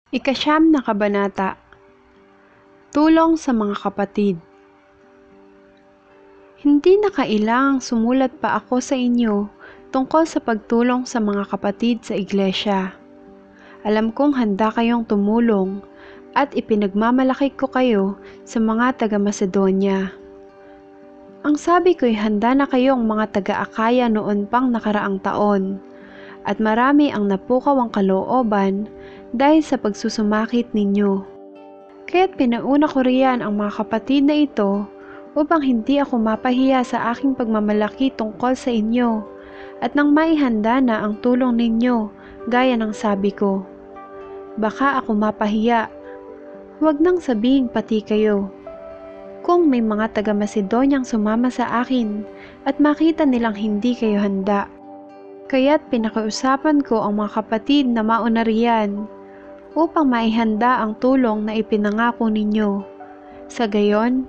Ika-9 na kabanata. Tulong sa mga kapatid. Hindi na kailangang sumulat pa ako sa inyo tungkol sa pagtulong sa mga kapatid sa iglesia. Alam kong handa kayong tumulong at ipinagmamalaki ko kayo sa mga taga-Macedonia. Ang sabi ko'y handa na kayong mga taga-Akaya noon pang nakaraang taon, at marami ang napukaw ang kalooban dahil sa pagsusumakit ninyo. Kaya't pinauna ko riyan ang mga kapatid na ito upang hindi ako mapahiya sa aking pagmamalaki tungkol sa inyo, at nang maihanda na ang tulong ninyo gaya ng sabi ko. Baka ako mapahiya. Huwag nang sabihin pati kayo. Kung may mga taga-Macedonyang sumama sa akin at makita nilang hindi kayo handa, kaya't pinakiusapan ko ang mga kapatid na mauna riyan upang maihanda ang tulong na ipinangako ninyo. Sa gayon,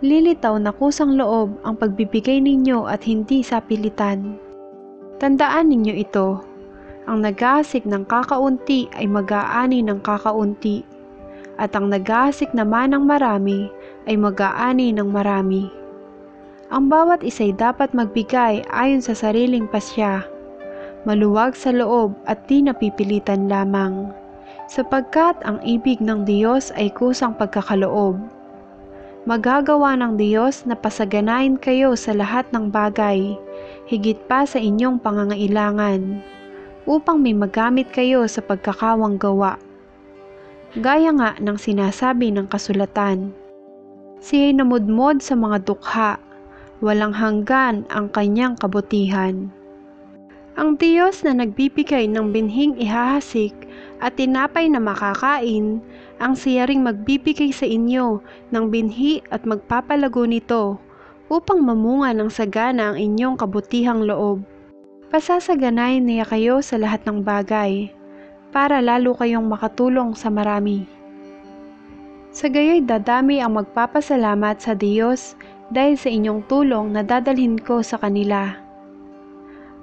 lilitaw na kusang loob ang pagbibigay ninyo at hindi sa pilitan. Tandaan ninyo ito, ang nag-aasik ng kakaunti ay mag-aani ng kakaunti, at ang nag-aasik naman ng marami ay mag-aani ng marami. Ang bawat isa'y dapat magbigay ayon sa sariling pasya, maluwag sa loob at di napipilitan lamang, sapagkat ang ibig ng Diyos ay kusang pagkakaloob. Magagawa ng Diyos na pasaganain kayo sa lahat ng bagay, higit pa sa inyong pangangailangan, upang may magamit kayo sa pagkakawang gawa. Gaya nga ng sinasabi ng kasulatan, siya'y namudmod sa mga dukha, walang hanggan ang kanyang kabutihan. Ang Diyos na nagbibigay ng binhing ihahasik at tinapay na makakain, ang siya ring magbibigay sa inyo ng binhi at magpapalago nito upang mamunga ng sagana ang inyong kabutihang loob. Pasasaganayin niya kayo sa lahat ng bagay, para lalo kayong makatulong sa marami. Sa gayoy dadami ang magpapasalamat sa Diyos dahil sa inyong tulong na dadalhin ko sa kanila.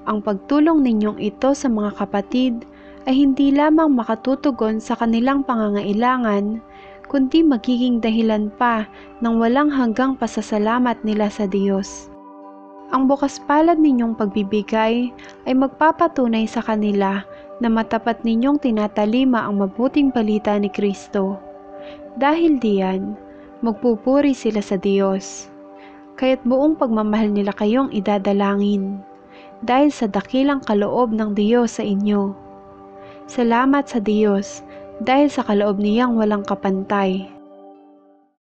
Ang pagtulong ninyong ito sa mga kapatid ay hindi lamang makatutugon sa kanilang pangangailangan, kundi magiging dahilan pa ng walang hanggang pasasalamat nila sa Diyos. Ang bukas palad ninyong pagbibigay ay magpapatunay sa kanila na matapat ninyong tinatalima ang mabuting balita ni Kristo. Dahil diyan, magpupuri sila sa Diyos. Kaya't buong pagmamahal nila kayong idadalangin, dahil sa dakilang kaloob ng Diyos sa inyo. Salamat sa Diyos, dahil sa kaloob niyang walang kapantay.